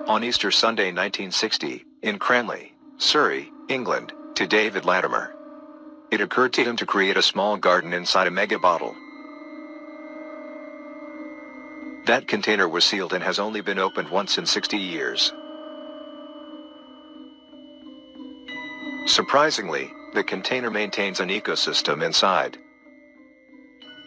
on Easter Sunday 1960, in Cranley, Surrey, England, to David Latimer. It occurred to him to create a small garden inside a mega bottle. That container was sealed and has only been opened once in 60 years. Surprisingly, the container maintains an ecosystem inside.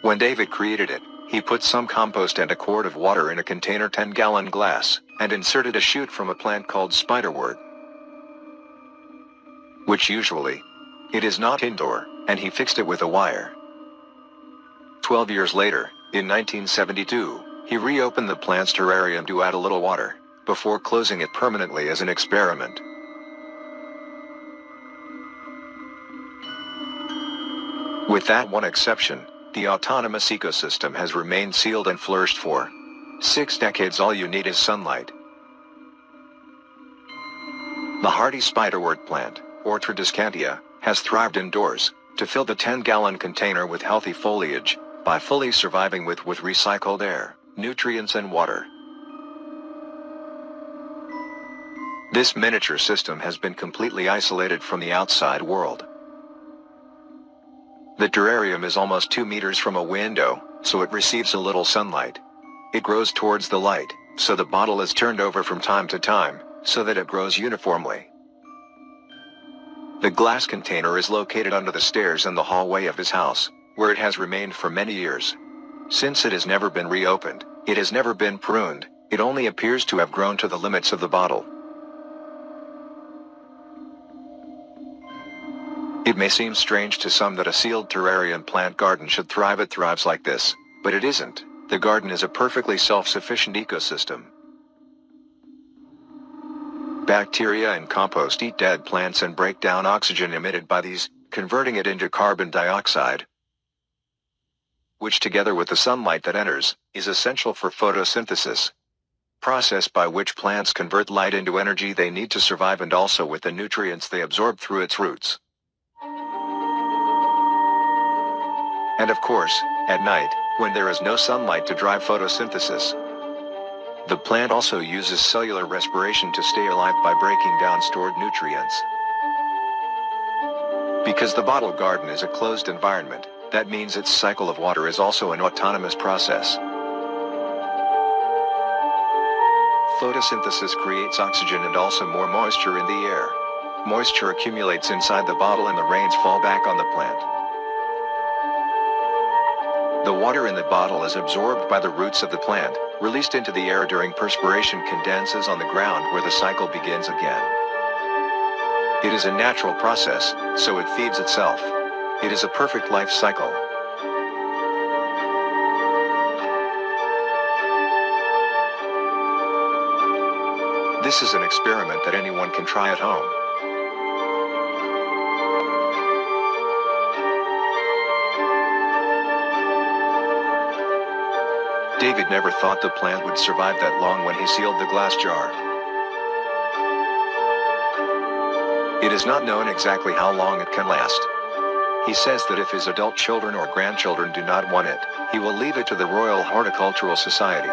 When David created it, he put some compost and a quart of water in a container 10-gallon glass, and inserted a shoot from a plant called spiderwort, which usually, it is not indoor, and he fixed it with a wire. 12 years later, in 1972, he reopened the plant's terrarium to add a little water, before closing it permanently as an experiment. With that one exception, the autonomous ecosystem has remained sealed and flourished for 6 decades. All you need is sunlight. The hardy spiderwort plant, Orchid descantia, has thrived indoors, to fill the 10-gallon container with healthy foliage, by fully surviving with recycled air, nutrients and water. This miniature system has been completely isolated from the outside world. The terrarium is almost 2 meters from a window, so it receives a little sunlight. It grows towards the light, so the bottle is turned over from time to time, so that it grows uniformly. The glass container is located under the stairs in the hallway of his house, where it has remained for many years. Since it has never been reopened, it has never been pruned, it only appears to have grown to the limits of the bottle. It may seem strange to some that a sealed terrarium plant garden should thrive. It thrives like this, but it isn't. The garden is a perfectly self-sufficient ecosystem. Bacteria and compost eat dead plants and break down oxygen emitted by these, converting it into carbon dioxide, which together with the sunlight that enters, is essential for photosynthesis, process by which plants convert light into energy they need to survive, and also with the nutrients they absorb through its roots. And of course, at night, when there is no sunlight to drive photosynthesis, the plant also uses cellular respiration to stay alive by breaking down stored nutrients. Because the bottle garden is a closed environment, that means its cycle of water is also an autonomous process. Photosynthesis creates oxygen and also more moisture in the air. Moisture accumulates inside the bottle and the rains fall back on the plant. The water in the bottle is absorbed by the roots of the plant, released into the air during perspiration, condenses on the ground where the cycle begins again. It is a natural process, so it feeds itself. It is a perfect life cycle. This is an experiment that anyone can try at home. David never thought the plant would survive that long when he sealed the glass jar. It is not known exactly how long it can last. He says that if his adult children or grandchildren do not want it, he will leave it to the Royal Horticultural Society.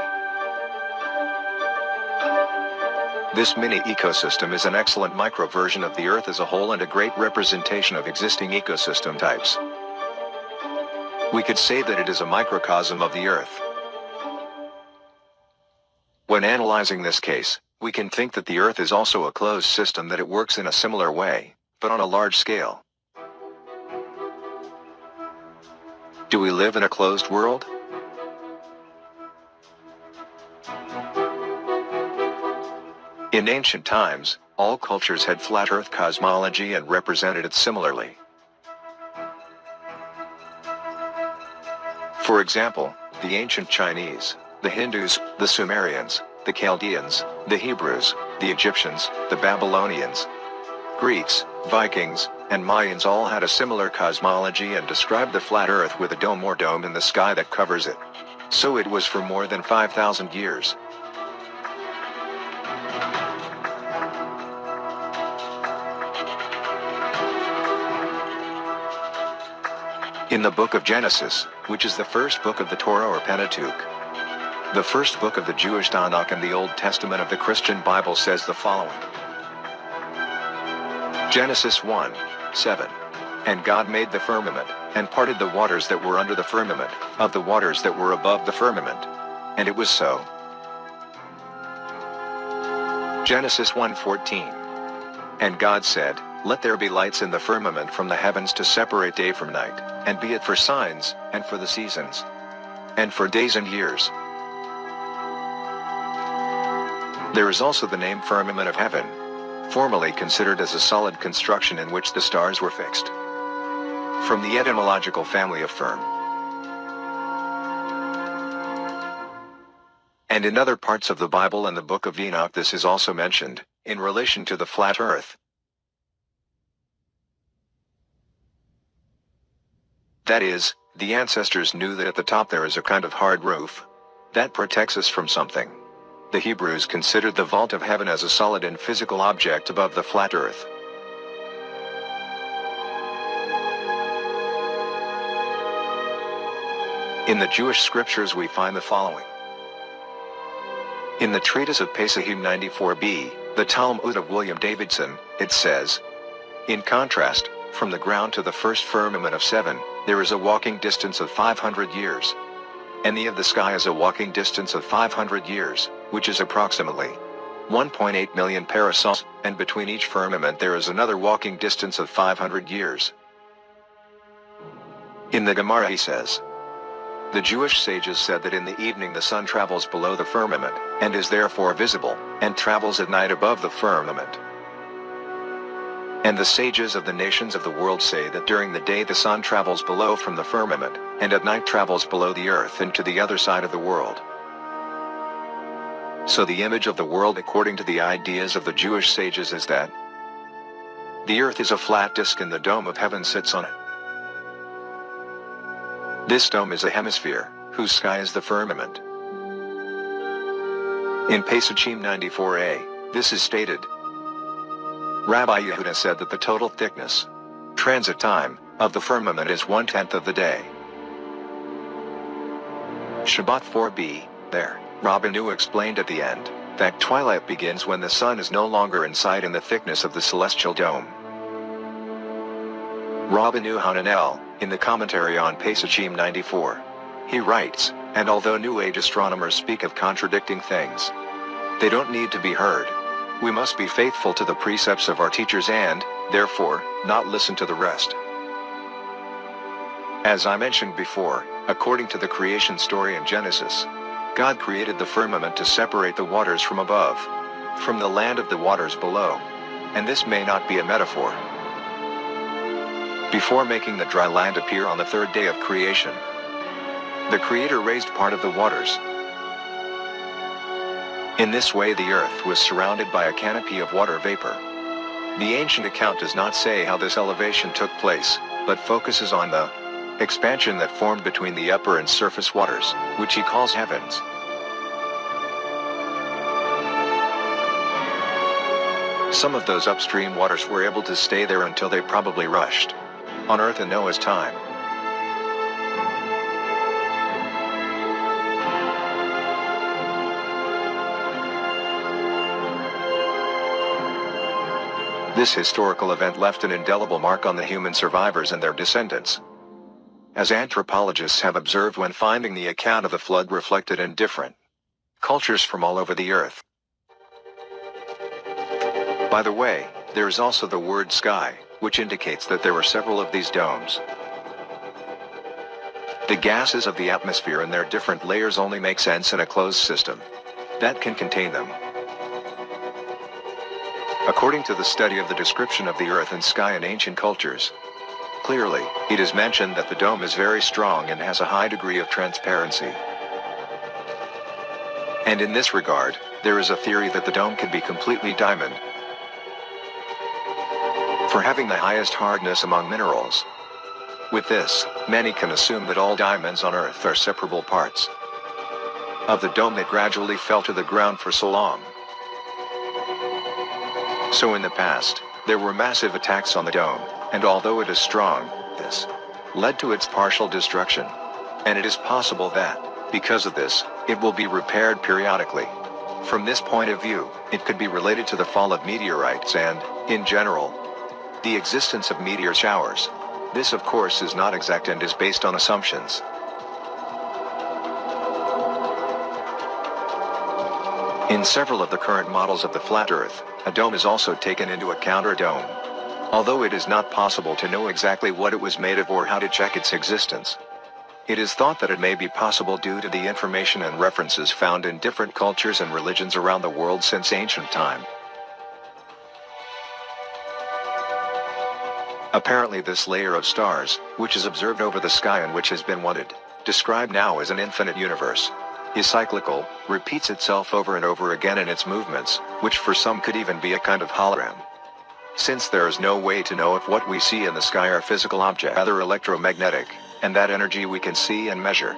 This mini ecosystem is an excellent micro version of the Earth as a whole and a great representation of existing ecosystem types. We could say that it is a microcosm of the Earth. When analyzing this case, we can think that the Earth is also a closed system, that it works in a similar way, but on a large scale. Do we live in a closed world? In ancient times, all cultures had flat Earth cosmology and represented it similarly. For example, the ancient Chinese, the Hindus, the Sumerians, the Chaldeans, the Hebrews, the Egyptians, the Babylonians, Greeks, Vikings, and Mayans all had a similar cosmology and described the flat Earth with a dome or dome in the sky that covers it. So it was for more than 5,000 years. In the book of Genesis, which is the first book of the Torah or Pentateuch, The first book of the Jewish Tanakh and the Old Testament of the Christian Bible says the following. Genesis 1:7. And God made the firmament, and parted the waters that were under the firmament, of the waters that were above the firmament. And it was so. Genesis 1:14. And God said, Let there be lights in the firmament from the heavens to separate day from night, and be it for signs, and for the seasons, and for days and years. There is also the name firmament of heaven, formerly considered as a solid construction in which the stars were fixed. From the etymological family of firm. And in other parts of the Bible and the book of Enoch this is also mentioned, in relation to the flat earth. That is, the ancestors knew that at the top there is a kind of hard roof that protects us from something. The Hebrews considered the vault of heaven as a solid and physical object above the flat earth. In the Jewish scriptures we find the following. In the treatise of Pesachim 94b, the Talmud of William Davidson, it says, in contrast, from the ground to the first firmament of 7, there is a walking distance of 500 years. And the of the sky is a walking distance of 500 years, which is approximately 1.8 million parasols, and between each firmament there is another walking distance of 500 years. In the Gemara he says, the Jewish sages said that in the evening the sun travels below the firmament, and is therefore visible, and travels at night above the firmament. And the sages of the nations of the world say that during the day the sun travels below from the firmament, and at night travels below the earth and to the other side of the world. So the image of the world according to the ideas of the Jewish sages is that the earth is a flat disk and the dome of heaven sits on it. This dome is a hemisphere, whose sky is the firmament. In Pesachim 94a, this is stated. Rabbi Yehuda said that the total thickness, transit time, of the firmament is 1/10 of the day. Shabbat 4b, there, Rabbanu explained at the end, that twilight begins when the sun is no longer in sight in the thickness of the celestial dome. Rabbanu Hananel, in the commentary on Pesachim 94, he writes, and although New Age astronomers speak of contradicting things, they don't need to be heard. We must be faithful to the precepts of our teachers and, therefore, not listen to the rest. As I mentioned before, according to the creation story in Genesis, God created the firmament to separate the waters from above, from the land of the waters below. And this may not be a metaphor. Before making the dry land appear on the third day of creation, the Creator raised part of the waters. In this way the earth was surrounded by a canopy of water vapor. The ancient account does not say how this elevation took place, but focuses on the expansion that formed between the upper and surface waters, which he calls heavens. Some of those upstream waters were able to stay there until they probably rushed on earth in Noah's time. This historical event left an indelible mark on the human survivors and their descendants. As anthropologists have observed when finding the account of the flood reflected in different cultures from all over the earth. By the way, there is also the word sky, which indicates that there were several of these domes. The gases of the atmosphere and their different layers only make sense in a closed system that can contain them. According to the study of the description of the earth and sky in ancient cultures, clearly, it is mentioned that the dome is very strong and has a high degree of transparency. And in this regard, there is a theory that the dome can be completely diamond, for having the highest hardness among minerals. With this, many can assume that all diamonds on Earth are separable parts of the dome that gradually fell to the ground for so long. So in the past, there were massive attacks on the dome, and although it is strong, this led to its partial destruction. And it is possible that Because of this, it will be repaired periodically. From this point of view, it could be related to the fall of meteorites and, in general, the existence of meteor showers. This of course is not exact and is based on assumptions. In several of the current models of the flat Earth, a dome is also taken into account or dome. Although it is not possible to know exactly what it was made of or how to check its existence. It is thought that it may be possible due to the information and references found in different cultures and religions around the world since ancient time. Apparently this layer of stars, which is observed over the sky and which has been described now as an infinite universe, is cyclical, repeats itself over and over again in its movements, which for some could even be a kind of hologram. Since there is no way to know if what we see in the sky are physical objects, rather electromagnetic, and that energy we can see and measure.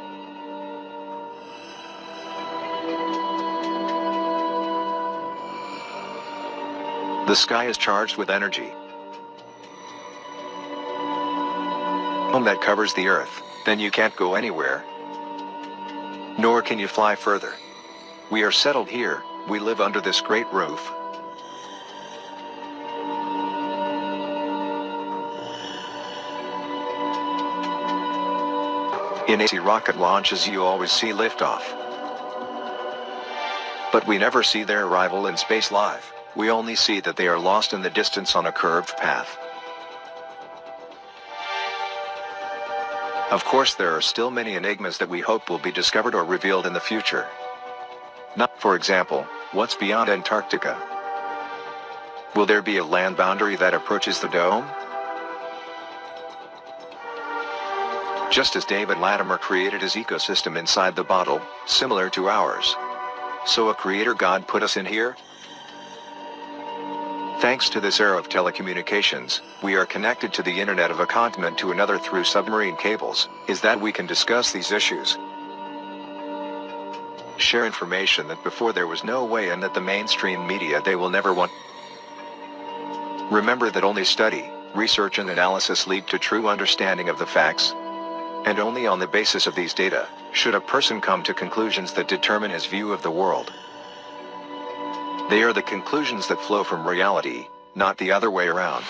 The sky is charged with energy. That covers the Earth, then you can't go anywhere. Nor can you fly further. We are settled here, we live under this great roof. In AC rocket launches you always see liftoff. But we never see their arrival in space live, we only see that they are lost in the distance on a curved path. Of course there are still many enigmas that we hope will be discovered or revealed in the future. Not, for example, what's beyond Antarctica? Will there be a land boundary that approaches the dome? Just as David Latimer created his ecosystem inside the bottle, similar to ours. So a creator God put us in here? Thanks to this era of telecommunications, we are connected to the internet of a continent to another through submarine cables, is that we can discuss these issues. Share information that before there was no way and that the mainstream media they will never want. Remember that only study, research and analysis lead to true understanding of the facts. And only on the basis of these data, should a person come to conclusions that determine his view of the world. They are the conclusions that flow from reality, not the other way around.